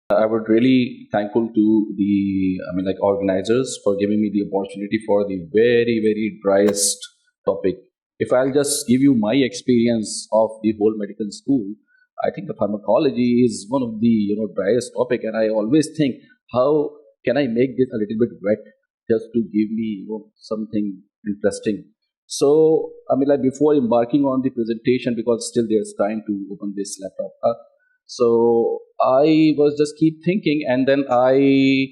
I would really thankful to the organizers for giving me the opportunity for the very, very driest topic. If I'll just give you my experience of the whole medical school, I think the pharmacology is one of the driest topic, and I always think how can I make this a little bit wet just to give me something interesting. So before embarking on the presentation, because still there's time to open this laptop. So I was just keep thinking, and then I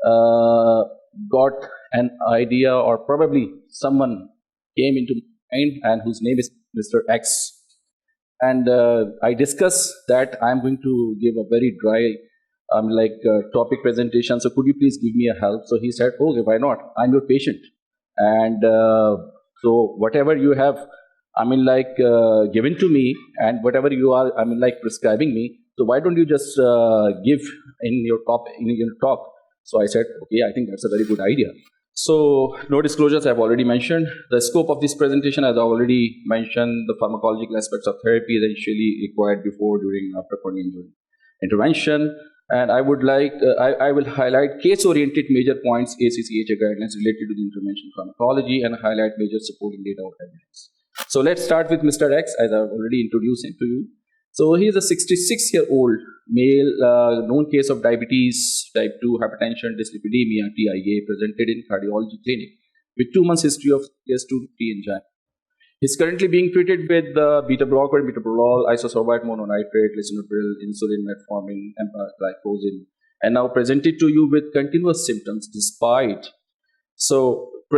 uh, got an idea, or probably someone came into mind, and whose name is Mr. X. And I discussed that I'm going to give a very dry, topic presentation. So could you please give me a help? So he said, "Okay, why not? I'm your patient, and so whatever you have given to me, and whatever you are prescribing me, so why don't you just give in your talk?" So I said, okay, I think that's a very good idea. So no disclosures I've already mentioned. The scope of this presentation, as I already mentioned, the pharmacological aspects of therapy is initially required before, during, after corneal intervention. And I would like, I will highlight case-oriented major points, ACCHA guidelines related to the interventional pharmacology, and highlight major supporting data or evidence. So let's start with Mr. X, as I've already introduced him to you. So he is a 66-year-old male, known case of diabetes, type 2 hypertension, dyslipidemia, TIA, presented in cardiology clinic with 2 months history of S2 angina. He's currently being treated with beta blocker, metoprolol, isosorbate mononitrate, lisinopril, insulin, metformin, empagliflozin, and now presented to you with continuous symptoms despite the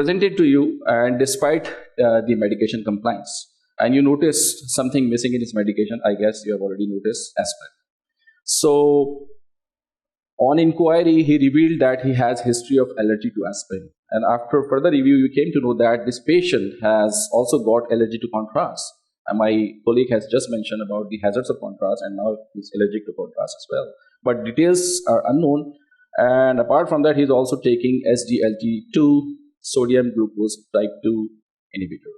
medication compliance. And you noticed something missing in his medication. I guess you have already noticed aspirin. So on inquiry, he revealed that he has history of allergy to aspirin. And after further review, we came to know that this patient has also got allergy to contrast. And my colleague has just mentioned about the hazards of contrast, and now he's allergic to contrast as well. But details are unknown. And apart from that, he's also taking SGLT2, sodium glucose type 2 inhibitor.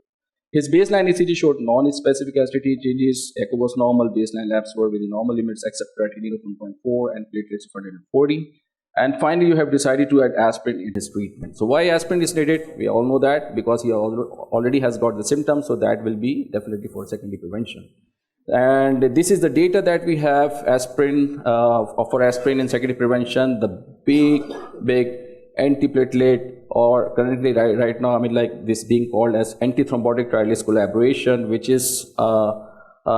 His baseline ECG showed non-specific STT changes. Echo was normal. Baseline labs were within normal limits except creatinine of 1.4 and platelets of 140. And finally, you have decided to add aspirin in his treatment. So why aspirin is needed? We all know that because he already has got the symptoms, so that will be definitely for secondary prevention. And this is the data that we have for aspirin in secondary prevention. The big antiplatelet, or currently right now, this being called as anti-thrombotic trialist collaboration, which is a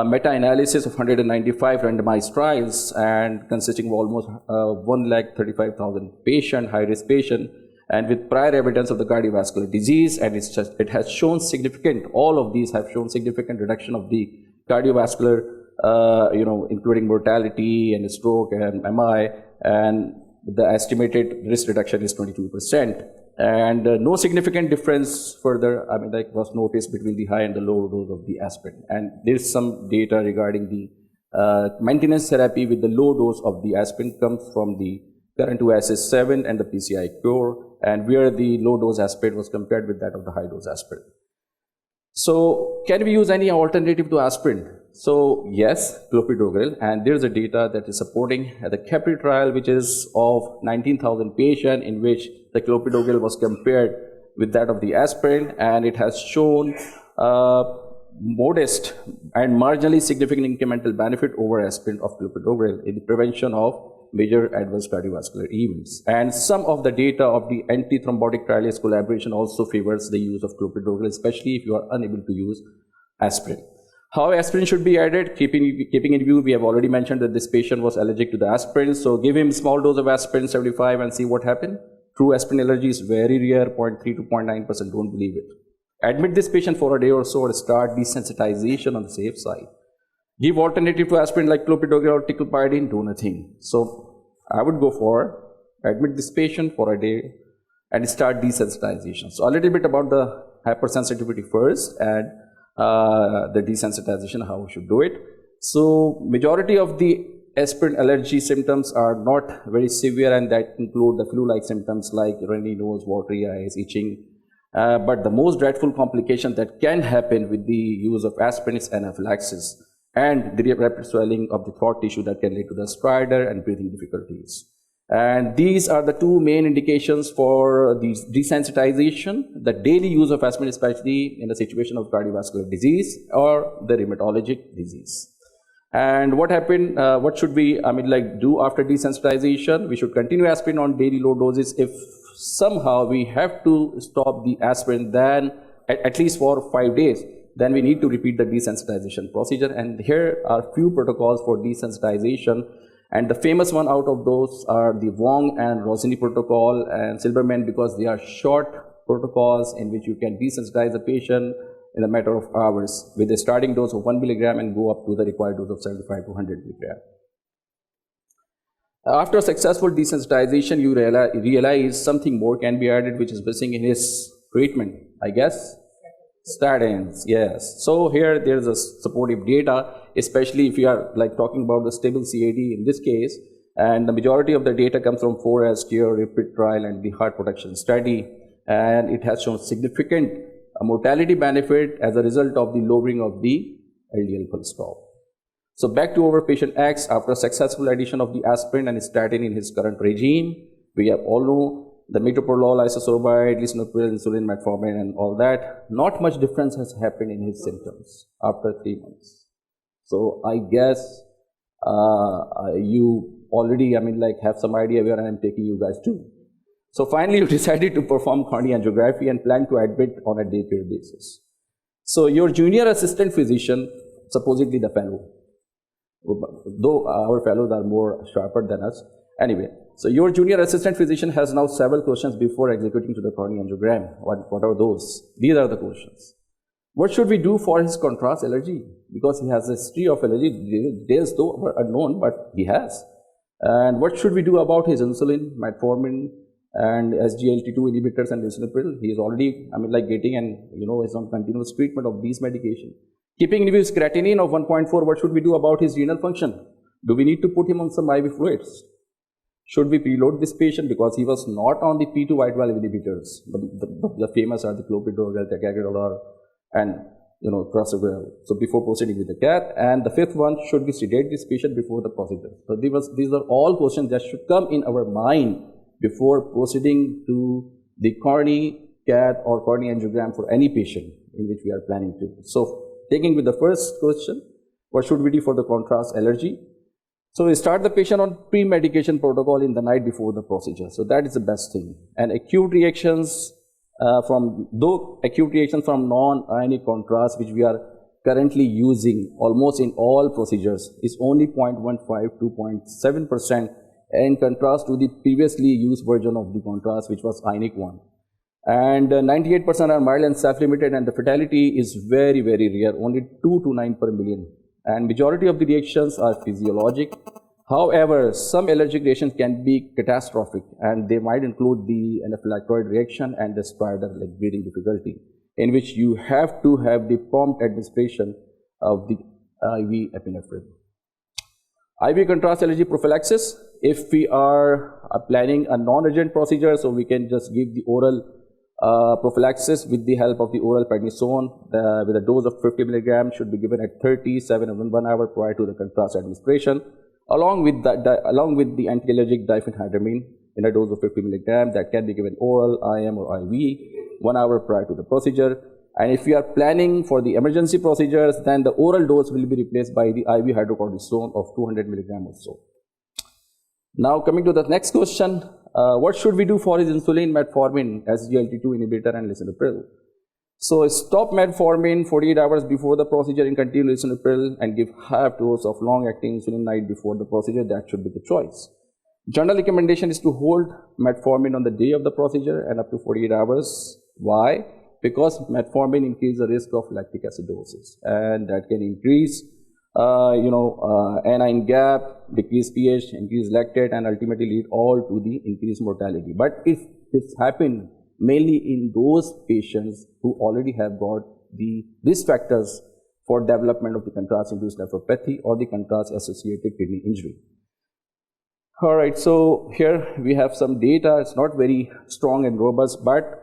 meta-analysis of 195 randomized trials and consisting of almost 135,000 patient, high-risk patient, and with prior evidence of the cardiovascular disease. And it has shown significant, all of these have shown significant reduction of the cardiovascular, including mortality and stroke and MI, and the estimated risk reduction is 22%. And no significant difference further, was noticed between the high and the low dose of the aspirin. And there's some data regarding the maintenance therapy with the low dose of the aspirin comes from the current OASIS 7 and the PCI cure, and where the low dose aspirin was compared with that of the high dose aspirin. So can we use any alternative to aspirin? So yes, clopidogrel, and there's a data that is supporting the Capri trial, which is of 19,000 patients, in which the clopidogrel was compared with that of the aspirin, and it has shown modest and marginally significant incremental benefit over aspirin of clopidogrel in the prevention of major adverse cardiovascular events. And some of the data of the anti-thrombotic trialist collaboration also favors the use of clopidogrel, especially if you are unable to use aspirin. How aspirin should be added? Keeping in view, we have already mentioned that this patient was allergic to the aspirin, so give him small dose of aspirin, 75, and see what happens. True aspirin allergy is very rare, 0.3 to 0.9%, don't believe it. Admit this patient for a day or so, or start desensitization on the safe side. Give alternative to aspirin like clopidogrel or ticlopyridine, do nothing. So I would go for admit this patient for a day and start desensitization. So a little bit about the hypersensitivity first, and the desensitization, how we should do it. So majority of the aspirin allergy symptoms are not very severe, and that include the flu-like symptoms like runny nose, watery eyes, itching. But the most dreadful complication that can happen with the use of aspirin is anaphylaxis. and the rapid swelling of the throat tissue that can lead to the stridor and breathing difficulties. And these are the two main indications for the desensitization, the daily use of aspirin, especially in a situation of cardiovascular disease or the rheumatologic disease. And what happened, what should we, do after desensitization? We should continue aspirin on daily low doses. If somehow we have to stop the aspirin, then at least for 5 days, then we need to repeat the desensitization procedure. And here are few protocols for desensitization. And the famous one out of those are the Wong and Rossini protocol and Silberman, because they are short protocols in which you can desensitize a patient in a matter of hours with a starting dose of 1 milligram and go up to the required dose of 75 to 100 milligram. After successful desensitization, you realize something more can be added, which is missing in his treatment, I guess. Statins, yes. So here there's a supportive data, especially if you are talking about the stable CAD in this case, and the majority of the data comes from 4S Cure, REPIT trial, and the heart protection study, and it has shown significant mortality benefit as a result of the lowering of the LDL cholesterol. So back to our patient X, after successful addition of the aspirin and statin in his current regime, we have all know the metoprolol, isosorbide, lisinopril, insulin, metformin, and all that. Not much difference has happened in his symptoms after 3 months. So I guess you already, have some idea where I am taking you guys to. So finally, you decided to perform coronary angiography and plan to admit on a day-care basis. So your junior assistant physician, supposedly the fellow, though our fellows are more sharper than us. Anyway, so your junior assistant physician has now several questions before executing to the coronary angiogram. What are those? These are the questions. What should we do for his contrast allergy? Because he has a history of allergy. Details though were unknown, but he has. And what should we do about his insulin, metformin, and SGLT2 inhibitors and lisinopril? He is already, getting and, is on continuous treatment of these medications. Keeping in view his creatinine of 1.4, what should we do about his renal function? Do we need to put him on some IV fluids? Should we preload this patient because he was not on the P2 white valve inhibitors? The famous are the clopidogrel, ticagrelor, and prasugrel. So before proceeding with the cath. And the fifth one, should we sedate this patient before the procedure? So these are all questions that should come in our mind before proceeding to the coronary cath or coronary angiogram for any patient in which we are planning to. So taking with the first question, what should we do for the contrast allergy? So we start the patient on pre-medication protocol in the night before the procedure. So that is the best thing. And acute reactions from non-ionic contrast, which we are currently using almost in all procedures, is only 0.15 to 0.7% in contrast to the previously used version of the contrast, which was ionic one. And 98% are mild and self-limited, and the fatality is very, very rare, only 2 to 9 per million. And majority of the reactions are physiologic. However, some allergic reactions can be catastrophic, and they might include the anaphylactoid reaction and the stridor, like breathing difficulty, in which you have to have the prompt administration of the IV epinephrine. IV contrast allergy prophylaxis, if we are planning a non-urgent procedure, so we can just give the oral prophylaxis with the help of the oral prednisone with a dose of 50 milligrams should be given at 37 and 1 hour prior to the contrast administration, along with the anti-allergic diphenhydramine in a dose of 50 milligrams that can be given oral, IM or IV 1 hour prior to the procedure. And if we are planning for the emergency procedures, then the oral dose will be replaced by the IV hydrocortisone of 200 milligrams or so. Now coming to the next question, what should we do for his insulin, metformin, SGLT2 inhibitor and lisinopril? So stop metformin 48 hours before the procedure and continue lisinopril and give half dose of long-acting insulin night before the procedure. That should be the choice. General recommendation is to hold metformin on the day of the procedure and up to 48 hours. Why? Because metformin increases the risk of lactic acidosis, and that can increase anion gap, decrease pH, increase lactate, and ultimately lead all to the increased mortality. But if this happens mainly in those patients who already have got the risk factors for development of the contrast-induced nephropathy or the contrast-associated kidney injury. All right, so here we have some data. It's not very strong and robust, but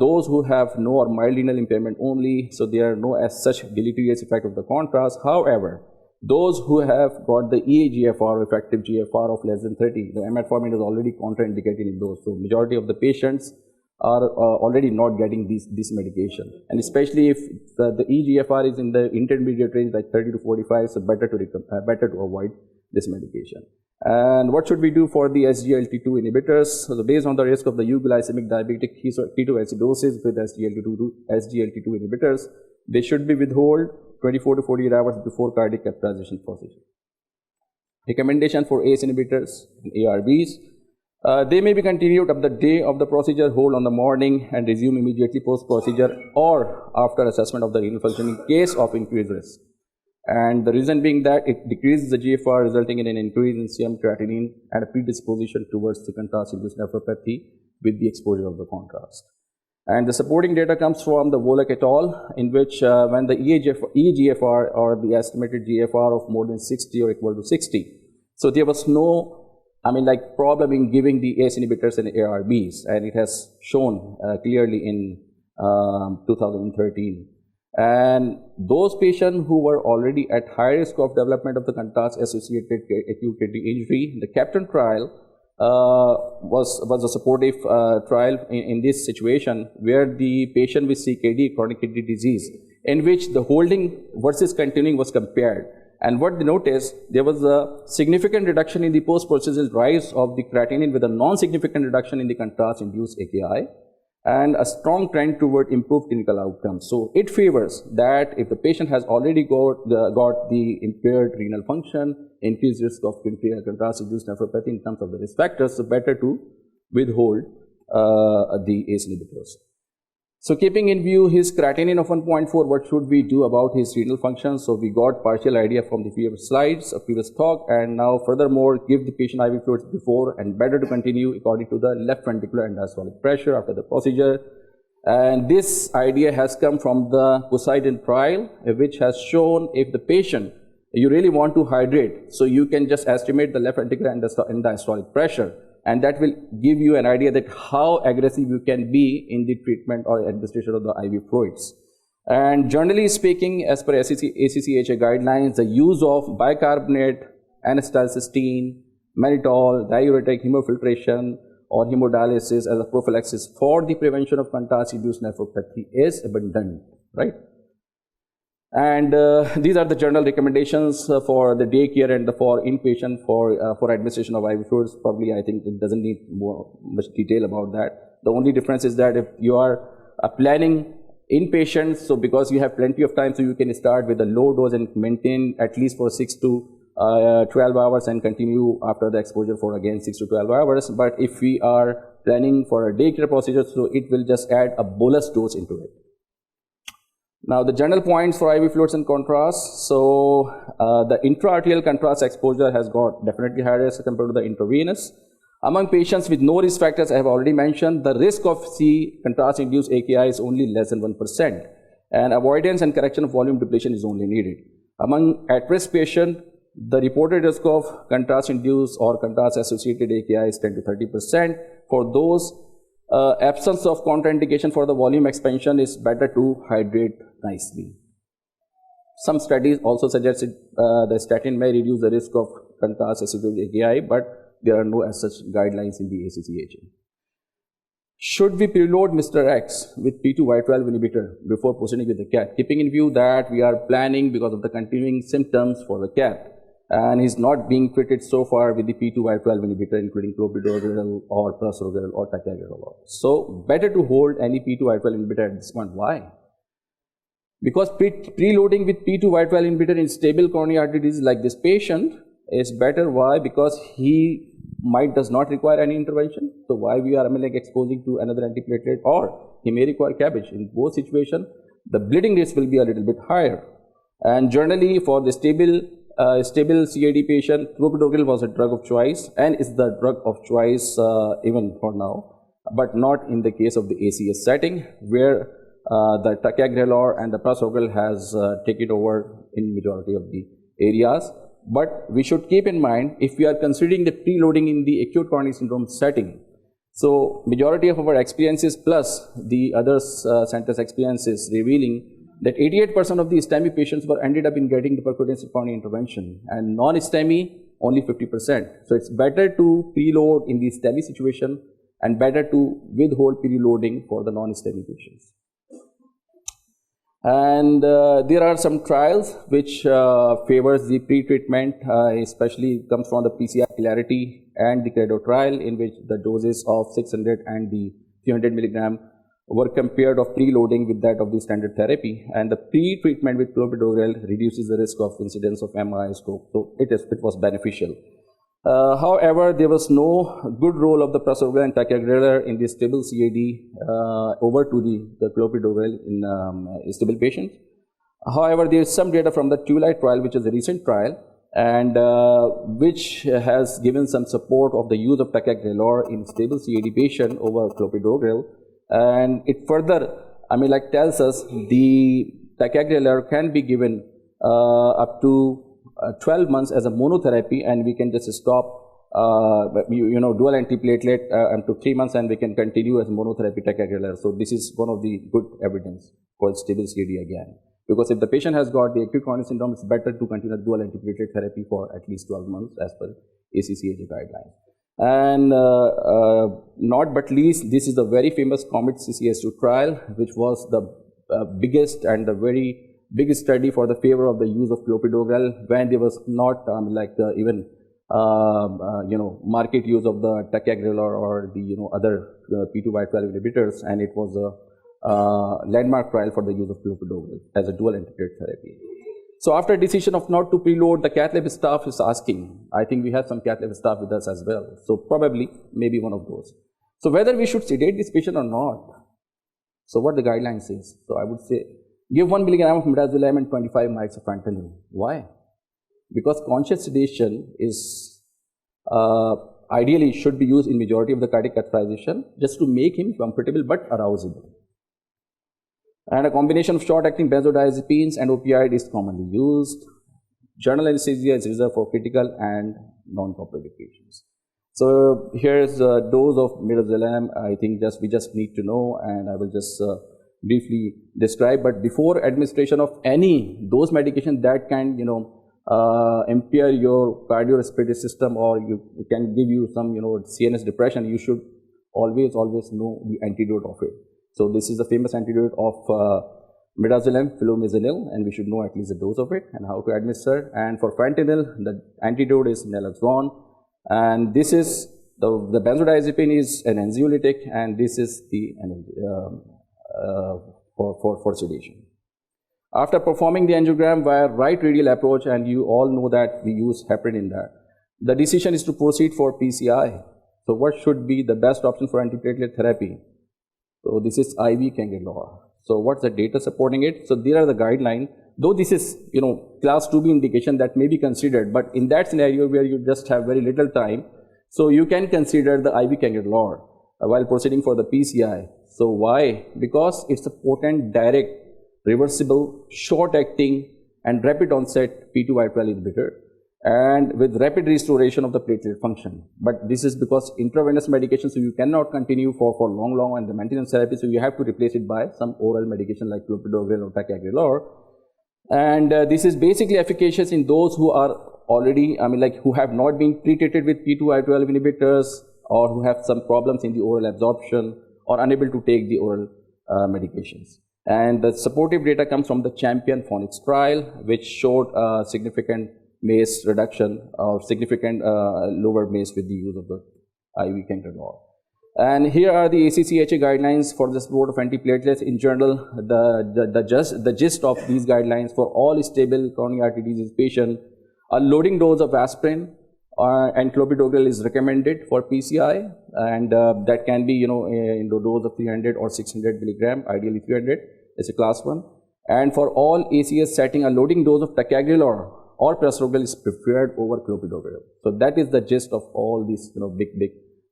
those who have no or mild renal impairment only, so there are no as such deleterious effect of the contrast. However, Those who have got the eGFR, effective GFR of less than 30, the metformin is already contraindicated in those. So majority of the patients are already not getting this medication. And especially if the eGFR is in the intermediate range, like 30 to 45, so better to avoid this medication. And what should we do for the SGLT2 inhibitors? So based on the risk of the euglycemic diabetic ketoacidosis with SGLT2 inhibitors, they should be withheld 24 to 48 hours before cardiac catheterization procedure. Recommendation for ACE inhibitors and ARBs. They may be continued up the day of the procedure, hold on the morning, and resume immediately post-procedure or after assessment of the renal function in case of increased risk. And the reason being that it decreases the GFR, resulting in an increase in serum creatinine and a predisposition towards the contrast-induced nephropathy with the exposure of the contrast. And the supporting data comes from the Volek et al., in which when the eGFR or the estimated GFR of more than 60 or equal to 60, so there was no problem in giving the ACE inhibitors and ARBs, and it has shown clearly in 2013. And those patients who were already at high risk of development of the contrast-associated acute kidney injury, the CAPTAIN trial was a supportive trial in this situation, where the patient with CKD, chronic kidney disease, in which the holding versus continuing was compared. And what they noticed, there was a significant reduction in the post-procedural rise of the creatinine with a non-significant reduction in the contrast-induced AKI, and a strong trend toward improved clinical outcomes. So it favors that if the patient has already got the impaired renal function, increased risk of contrast-induced nephropathy in terms of the risk factors, so better to withhold the ACE inhibitors. So keeping in view his creatinine of 1.4, what should we do about his renal function? So we got partial idea from the previous slides, a previous talk, and now furthermore give the patient IV fluids before, and better to continue according to the left ventricular and diastolic pressure after the procedure. And this idea has come from the Poseidon trial, which has shown if the patient, you really want to hydrate, so you can just estimate the left ventricular and diastolic pressure, and that will give you an idea that how aggressive you can be in the treatment or administration of the IV fluids. And generally speaking, as per ACCHA guidelines, the use of bicarbonate, N-acetylcysteine, mannitol, diuretic, hemofiltration, or hemodialysis as a prophylaxis for the prevention of contrast-induced nephropathy is abundant, right? And these are the general recommendations for the day care and for inpatient for administration of IV fluids. Probably, I think it doesn't need much detail about that. The only difference is that if you are planning inpatient, so because you have plenty of time, so you can start with a low dose and maintain at least for 6 to 12 hours and continue after the exposure for again 6 to 12 hours. But if we are planning for a day care procedure, so it will just add a bolus dose into it. Now, the general points for IV fluids and contrast. So, the intra-arterial contrast exposure has got definitely higher risk compared to the intravenous. Among patients with no risk factors, I have already mentioned, the risk of contrast-induced AKI is only less than 1%, and avoidance and correction of volume depletion is only needed. Among at-risk patients, the reported risk of contrast-induced or contrast-associated AKI is 10 to 30%. For those, absence of contraindication for the volume expansion is better to hydrate nicely. Some studies also suggested the statin may reduce the risk of contrast-associated AKI, but there are no as such guidelines in the ACCHA. Should we preload Mr. X with P2Y12 inhibitor before proceeding with the CAT? Keeping in view that we are planning because of the continuing symptoms for the CAT, and he's not being treated so far with the P2Y12 inhibitor, including clopidogrel or prasugrel or ticagrelor. So better to hold any P2Y12 inhibitor at this point. Why? Because preloading with P2Y12 inhibitor in stable coronary artery disease like this patient is better. Why? Because he does not require any intervention. So why we are exposing to another antiplatelet, or he may require CABG. In both situations, the bleeding risk will be a little bit higher. And generally, for the stable CAD patient, clopidogrel was a drug of choice and is the drug of choice even for now, but not in the case of the ACS setting, where the ticagrelor and the prasugrel has taken over in majority of the areas. But we should keep in mind, if we are considering the preloading in the acute coronary syndrome setting, so majority of our experiences plus the other centers' experiences revealing that 88% of the STEMI patients were ended up in getting the percutaneous troponin intervention, and non-STEMI only 50%. So it's better to preload in the STEMI situation and better to withhold preloading for the non-STEMI patients. And there are some trials which favors the pre-treatment, especially comes from the PCI Clarity and the Credo trial, in which the doses of 600 and the 300 milligram were compared of preloading with that of the standard therapy, and the pre-treatment with clopidogrel reduces the risk of incidence of MI stroke, so it was beneficial. However, there was no good role of the prasugrel and ticagrelor in the stable CAD over to the clopidogrel in stable patients. However, there is some data from the Twilight trial, which is a recent trial, and which has given some support of the use of ticagrelor in stable CAD patient over clopidogrel. And it further, tells us the ticagrelor can be given up to 12 months as a monotherapy, and we can just stop, dual antiplatelet up to 3 months, and we can continue as monotherapy ticagrelor. So this is one of the good evidence for stable CAD again. Because if the patient has got the acute coronary syndrome, it's better to continue dual antiplatelet therapy for at least 12 months as per ACCHA guidelines. And not but least, this is the very famous COMET CCS2 trial, which was the biggest and the very biggest study for the favor of the use of clopidogrel when there was not even market use of the ticagrelor or the other P2Y12 inhibitors, and it was a landmark trial for the use of clopidogrel as a dual antiplatelet therapy. So after decision of not to preload, the cath lab staff is asking, I think we have some cath lab staff with us as well, so probably maybe one of those. So whether we should sedate this patient or not, so what the guideline says, so I would say give 1 milligram of midazolam and 25 mics of fentanyl. Why? Because conscious sedation is ideally should be used in majority of the cardiac catheterization just to make him comfortable but arousable. And a combination of short-acting benzodiazepines and opioid is commonly used. General anesthesia is reserved for critical and non-cooperative patients. So here's a dose of midazolam. I think we just need to know, and I will just briefly describe. But before administration of any dose medication that can impair your cardiorespiratory system, or you can give you some CNS depression, you should always know the antidote of it. So this is the famous antidote of midazolam, flumizanil, and we should know at least the dose of it and how to administer. And for fentanyl, the antidote is naloxone, and this is the benzodiazepine is an anxiolytic, and this is the for sedation. After performing the angiogram via right radial approach, and you all know that we use heparin in that, the decision is to proceed for PCI. So what should be the best option for antiplatelet therapy? So this is IV cangrelor. So what's the data supporting it? So there are the guidelines. Though this is class 2B indication that may be considered, but in that scenario where you just have very little time, so you can consider the IV cangrelor while proceeding for the PCI. So why? Because it's a potent, direct, reversible, short-acting and rapid onset P2Y12 inhibitor, and with rapid restoration of the platelet function. But this is because intravenous medication, so you cannot continue for long and the maintenance therapy, so you have to replace it by some oral medication like clopidogrel or ticagrelor. And this is basically efficacious in those who are already, who have not been treated with P2Y12 inhibitors, or who have some problems in the oral absorption, or unable to take the oral medications. And the supportive data comes from the Champion Phonics trial, which showed a significant MACE reduction or significant lower MACE with the use of the IV cangrelor. And here are the ACCHA guidelines for the support of antiplatelets. In general, the gist of these guidelines for all stable coronary artery disease patients, a loading dose of aspirin and clopidogrel is recommended for PCI, and that can be in the dose of 300 or 600 milligram, ideally 300. It's a class 1. And for all ACS setting, a loading dose of ticagrelor or prasugrel is preferred over clopidogrel. So that is the gist of all these big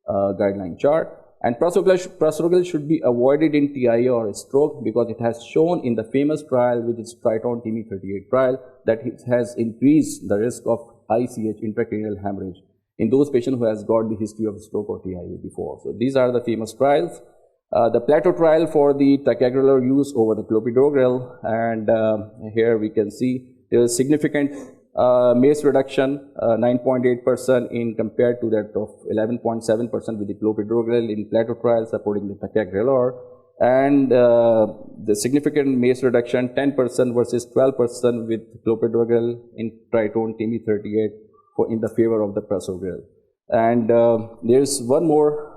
guideline chart. And prasugrel should be avoided in TIA or stroke, because it has shown in the famous trial, which is Triton TIMI38 trial, that it has increased the risk of ICH, intracranial hemorrhage, in those patients who has got the history of stroke or TIA before. So these are the famous trials. The plateau trial for the ticagrelor use over the clopidogrel, and here we can see there is significant MACE reduction, 9.8% in compared to that of 11.7% with the clopidogrel in plateau trial supporting the ticagrelor, and the significant MACE reduction 10% versus 12% with clopidogrel in tritone TIMI38 in the favor of the prasugrel. And there's one more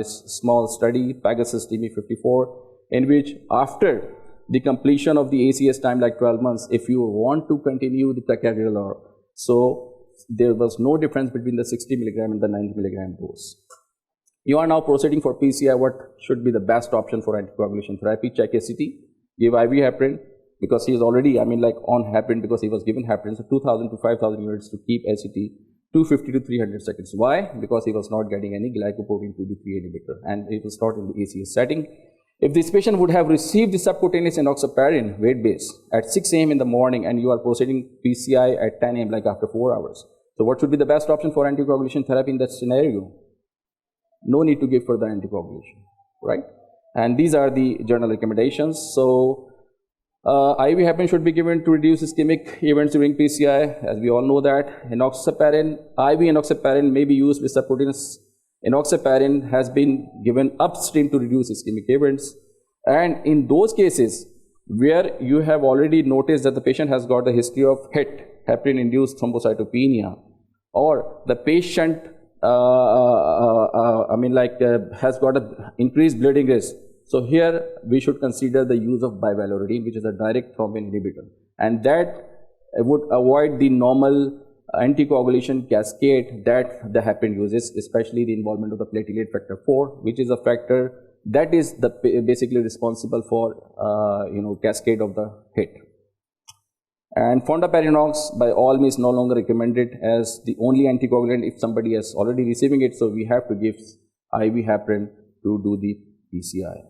small study, Pegasus TIMI54, in which after the completion of the ACS time, like 12 months, if you want to continue the ticagrelor, so there was no difference between the 60 milligram and the 90 milligram dose. You are now proceeding for PCI. What should be the best option for anticoagulation therapy? Check ACT, give IV heparin, because he is already, on heparin because he was given heparin, so 2,000 to 5,000 units to keep ACT, 250 to 300 seconds. Why? Because he was not getting any glycoprotein 2B3 inhibitor, and it was not in the ACS setting. If this patient would have received the subcutaneous enoxaparin weight base at 6 a.m. in the morning, and you are proceeding PCI at 10 a.m. like after 4 hours, so what should be the best option for anticoagulation therapy in that scenario? No need to give further anticoagulation, right? And these are the journal recommendations. So IV heparin should be given to reduce ischemic events during PCI, as we all know that. Enoxaparin, IV enoxaparin may be used with subcutaneous enoxaparin has been given upstream to reduce ischemic events. And in those cases where you have already noticed that the patient has got a history of HIT, heparin-induced thrombocytopenia, or the patient has got an increased bleeding risk. So here we should consider the use of bivalirudin, which is a direct thrombin inhibitor, and that would avoid the normal anticoagulation cascade that the heparin uses, especially the involvement of the platelet factor 4, which is a factor that is basically responsible for cascade of the HIT. And fondaparinux by all means no longer recommended as the only anticoagulant if somebody is already receiving it, so we have to give IV heparin to do the PCI.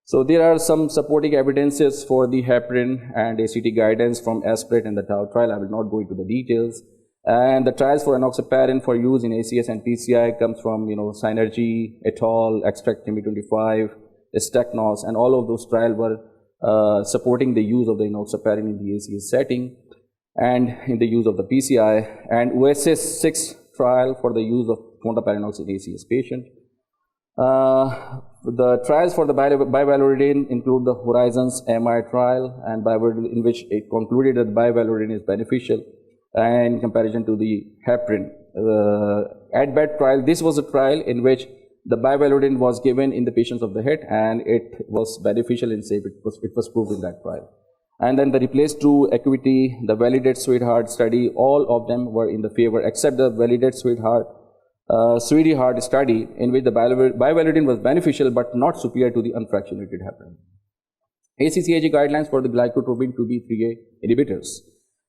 So there are some supporting evidences for the heparin and ACT guidance from ASPIRATE and the TAU trial. I will not go into the details. And the trials for enoxaparin for use in ACS and PCI comes from Synergy, et al., Extract TIMI25, Steknos, and all of those trials were supporting the use of the enoxaparin in the ACS setting and in the use of the PCI, and OSS 6 trial for the use of fondaparinux in ACS patient. The trials for the bivalirudin include the Horizons MI trial, and in which it concluded that bivalirudin is beneficial in comparison to the heparin. ADBAT trial, this was a trial in which the bivalirudin was given in the patients of the HIT, and it was beneficial and safe. It was proved in that trial. And then the Replace True, Equity, the Validate Sweetheart study, all of them were in the favor, except the Validate Sweetheart study, in which the bivalirudin was beneficial but not superior to the unfractionated heparin. ACCAG guidelines for the glycotropic 2B3A inhibitors.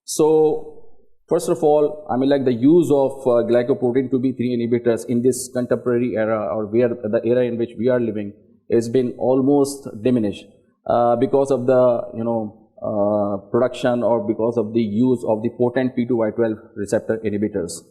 So first of all, the use of glycoprotein 2B3 inhibitors in this contemporary era, or the era in which we are living, has been almost diminished because of the production or because of the use of the potent P2Y12 receptor inhibitors.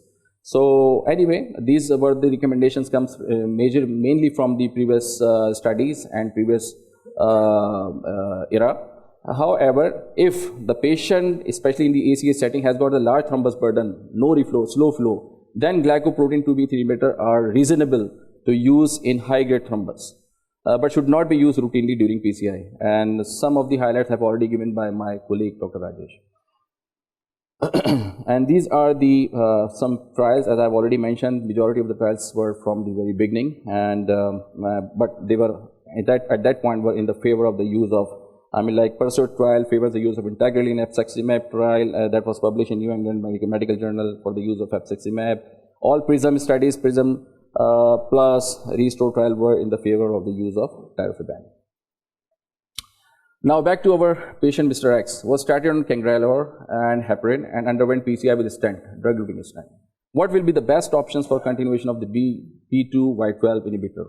So anyway, these were the recommendations comes mainly from the previous studies and previous era. However, if the patient, especially in the ACS setting, has got a large thrombus burden, no reflow, slow flow, then glycoprotein 2B3 inhibitor are reasonable to use in high-grade thrombus, but should not be used routinely during PCI. And some of the highlights have already given by my colleague, Dr. Rajesh. And these are the some trials, as I've already mentioned. Majority of the trials were from the very beginning, and but they were at that point were in the favor of the use of PERSUADE trial favors the use of integral efsaximab trial that was published in New England Medical Journal for the use of efsaximab. All PRISM studies, PRISM plus RESTORE trial were in the favor of the use of tirofiban. Now back to our patient, Mr. X, was started on cangrelor and heparin and underwent PCI with a stent, drug-eluting stent. What will be the best options for continuation of the P2Y12 inhibitor?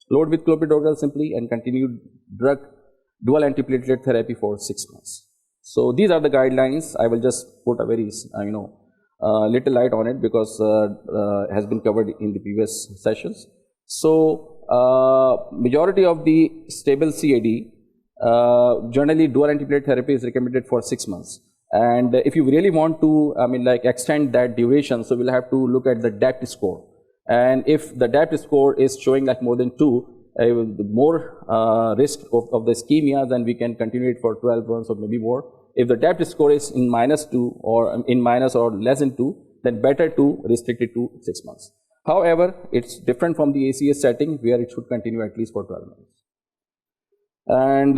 Load with clopidogrel simply and continue dual antiplatelet therapy for 6 months. So these are the guidelines. I will just put a very little light on it because it has been covered in the previous sessions. So majority of the stable CAD, generally dual antiplatelet therapy is recommended for 6 months. And if you really want to, extend that duration, so we'll have to look at the DAPT score. And if the DAPT score is showing like more than 2, the more risk of the ischemia, then we can continue it for 12 months or maybe more. If the DAPT score is in -2 or in minus or less than 2, then better to restrict it to 6 months. However, it's different from the ACS setting where it should continue at least for 12 months. And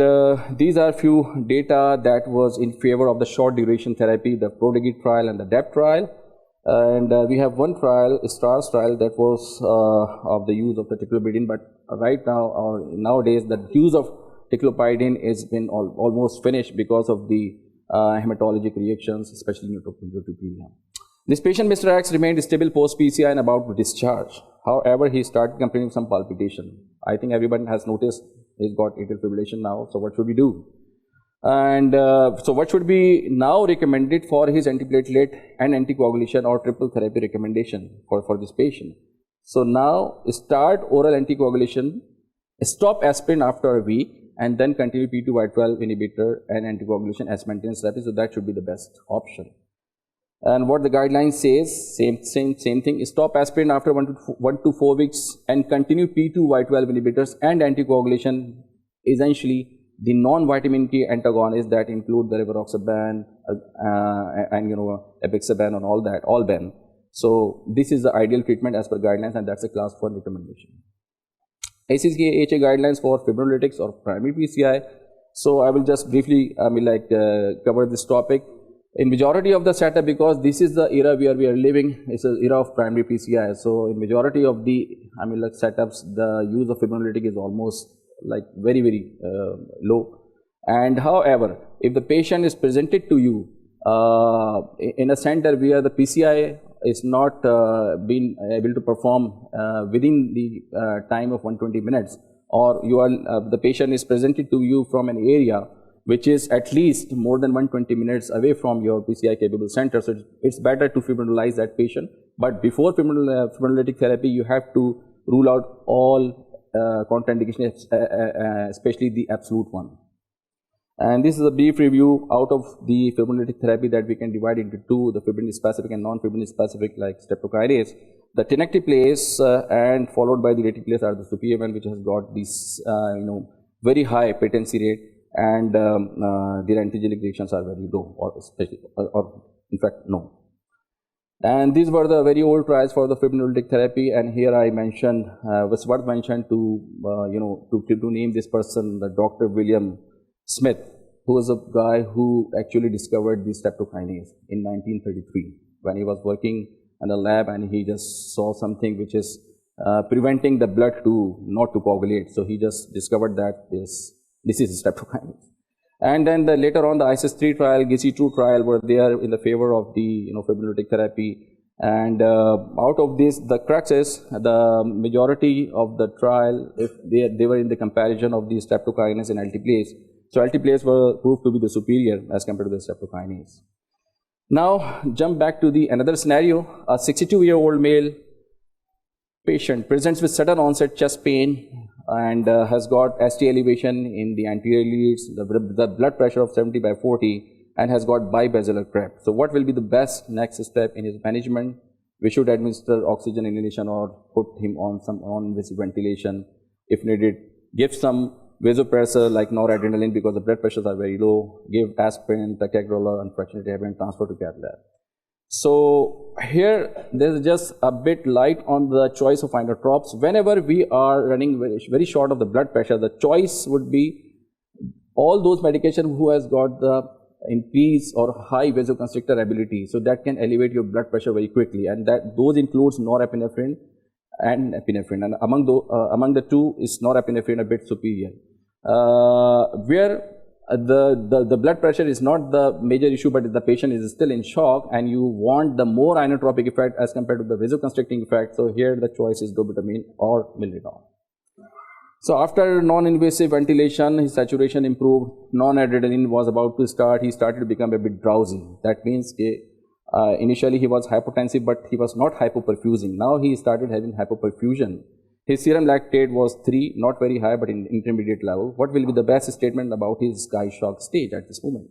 these are few data that was in favor of the short duration therapy, the PRODIGIT trial and the DEPT trial. And we have one trial, STARS trial, that was of the use of the ticlopidine, but right now or nowadays the use of ticlopidine has been almost finished because of the hematologic reactions, especially neutropenia. This patient, Mr. X, remained stable post-PCI and about to discharge. However, he started complaining of some palpitation. I think everyone has noticed he's got atrial fibrillation now, so what should we do? And so what should be now recommended for his antiplatelet and anticoagulation or triple therapy recommendation for this patient? So now start oral anticoagulation, stop aspirin after a week, and then continue P2Y12 inhibitor and anticoagulation as maintenance therapy. So that should be the best option. And what the guideline says, same thing, stop aspirin after 1 to 4 weeks and continue P2Y12 inhibitors and anticoagulation, essentially the non-vitamin K antagonists that include the rivaroxaban and apixaban and all that, all Ben. So this is the ideal treatment as per guidelines, and that's a class 4 recommendation. ACC/AHA guidelines for fibrinolytics or primary PCI. So I will just briefly cover this topic. In majority of the setup, because this is the era where we are living, it's an era of primary PCI. So in majority of the setups, the use of fibrinolytic is almost like very low. And however, if the patient is presented to you in a center where the PCI is not been able to perform within the time of 120 minutes, or you are the patient is presented to you from an area which is at least more than 120 minutes away from your PCI capable center, so it's better to fibrinolyze that patient. But before fibrinolytic therapy, you have to rule out all contraindications, especially the absolute one. And this is a brief review out of the fibrinolytic therapy that we can divide into two: the fibrin specific and non-fibrin specific, like streptokinase. The tenecteplase and followed by the reticulase are the superior one, which has got this very high patency rate, and their antigenic reactions are very low, or in fact no. And these were the very old trials for the fibrinolytic therapy, and here I mentioned, was worth mentioned to to name this person, the Dr. William Smith, who was a guy who actually discovered the streptokinase in 1933 when he was working in a lab, and he just saw something which is preventing the blood to not to coagulate. So he just discovered that this is streptokinase. And then later on, the ISIS-3 trial, GISI-2 trial were there in the favor of the fibrinolytic therapy. And out of this, the crux is the majority of the trial, if they were in the comparison of the streptokinase and alteplase. So alteplase were proved to be the superior as compared to the streptokinase. Now jump back to the another scenario. A 62-year-old male patient presents with sudden onset chest pain and has got ST elevation in the anterior leads, the blood pressure of 70/40, and has got bibasilar crept. So what will be the best next step in his management? We should administer oxygen inhalation or put him on some on-invasive ventilation. If needed, give some vasopressor like noradrenaline because the blood pressures are very low. Give aspirin, ticagrelor, unfortunately have been transferred to cath lab. So here there's just a bit light on the choice of inotropes. Whenever we are running very short of the blood pressure, the choice would be all those medication who has got the increase or high vasoconstrictor ability, so that can elevate your blood pressure very quickly, and those includes norepinephrine and epinephrine, and among the two is norepinephrine a bit superior. Where the blood pressure is not the major issue, but the patient is still in shock and you want the more inotropic effect as compared to the vasoconstricting effect, so here the choice is dobutamine or milrinone. So after non-invasive ventilation, his saturation improved, non-adrenaline was about to start, he started to become a bit drowsy. That means initially he was hypotensive, but he was not hypoperfusing. Now he started having hypoperfusion. His serum lactate was 3, not very high, but in intermediate level. What will be the best statement about his sky shock stage at this moment?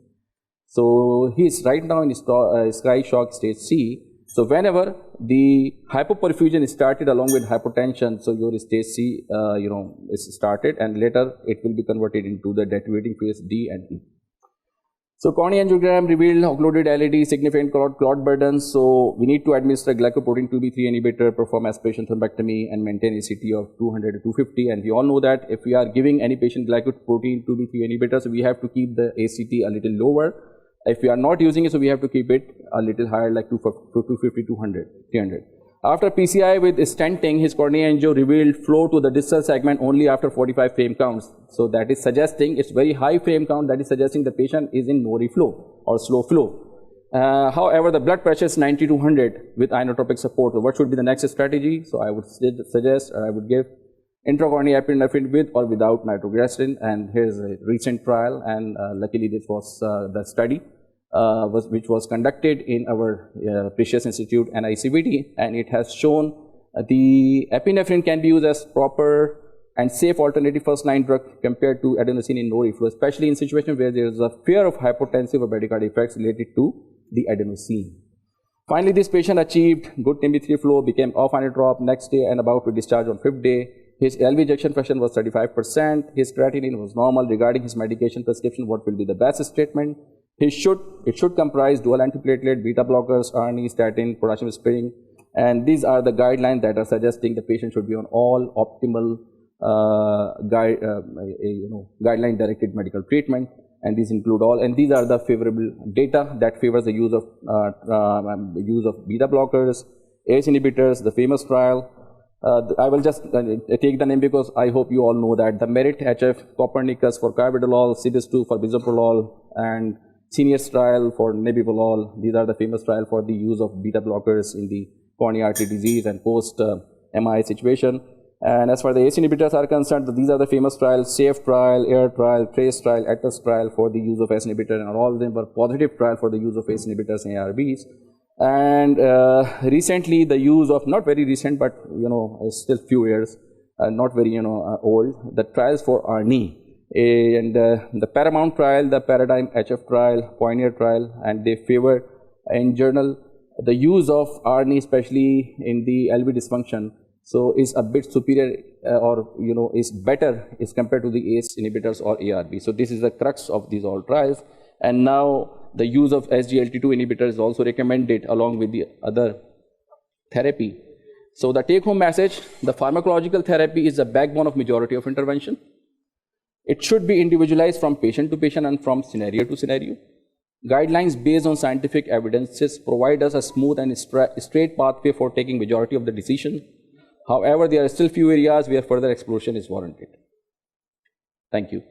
So he is right now in sky shock stage C. So whenever the hypoperfusion is started along with hypotension, so your stage C, is started, and later it will be converted into the deteriorating phase D and E. So cornea angiogram revealed occluded LED, significant clot burden. So we need to administer glycoprotein 2b3 inhibitor, perform aspiration thrombectomy, and maintain ACT of 200 to 250. And we all know that if we are giving any patient glycoprotein 2b3 inhibitor, so we have to keep the ACT a little lower. If we are not using it, so we have to keep it a little higher, like 250, 200, 300. After PCI with stenting, his cornea angio revealed flow to the distal segment only after 45 frame counts. So that is suggesting, it's very high frame count, that is suggesting the patient is in no reflow or slow flow. However, the blood pressure is 90 to 100 with inotropic support. So what should be the next strategy? So I would suggest, or I would give intracorneal epinephrine with or without nitroglycerin. And here's a recent trial, and luckily this was the study. Which was conducted in our Precious Institute and ICVT, and it has shown the epinephrine can be used as proper and safe alternative first-line drug compared to adenosine in no reflow, especially in situations where there is a fear of hypotensive or bradycardia effects related to the adenosine. Finally, this patient achieved good TMB3 flow, became off inotrop next day and about to discharge on 5th day. His LV ejection fraction was 35%. His creatinine was normal. Regarding his medication prescription, what will be the best statement? It should comprise dual antiplatelet, beta blockers, RNA, statin, potassium sparing, and these are the guidelines that are suggesting the patient should be on all optimal guideline-directed medical treatment, and these include all. And these are the favorable data that favors the use of beta blockers, ACE inhibitors. The famous trial. I will just take the name because I hope you all know that the MERIT HF Copernicus for carvedilol, CIBIS2 for bisoprolol, and Seniors trial for nebivolol. These are the famous trial for the use of beta blockers in the coronary artery disease and post MI situation. And as far as the ACE inhibitors are concerned, these are the famous trials: SAFE trial, AIR trial, TRACE trial, ATLAS trial for the use of ACE inhibitor, and all of them were positive trial for the use of ACE inhibitors in ARBs. And recently, the use of, not very recent, but still few years, not very old, the trials for RNE. And the Paramount trial, the Paradigm HF trial, Pioneer trial, and they favor in journal the use of RNA, especially in the LV dysfunction. So is a bit superior is better as compared to the ACE inhibitors or ARB. So this is the crux of these all trials. And now the use of SGLT2 inhibitors is also recommended along with the other therapy. So the take-home message: the pharmacological therapy is the backbone of majority of intervention. It should be individualized from patient to patient and from scenario to scenario. Guidelines based on scientific evidences provide us a smooth and straight pathway for taking majority of the decision. However, there are still few areas where further exploration is warranted. Thank you.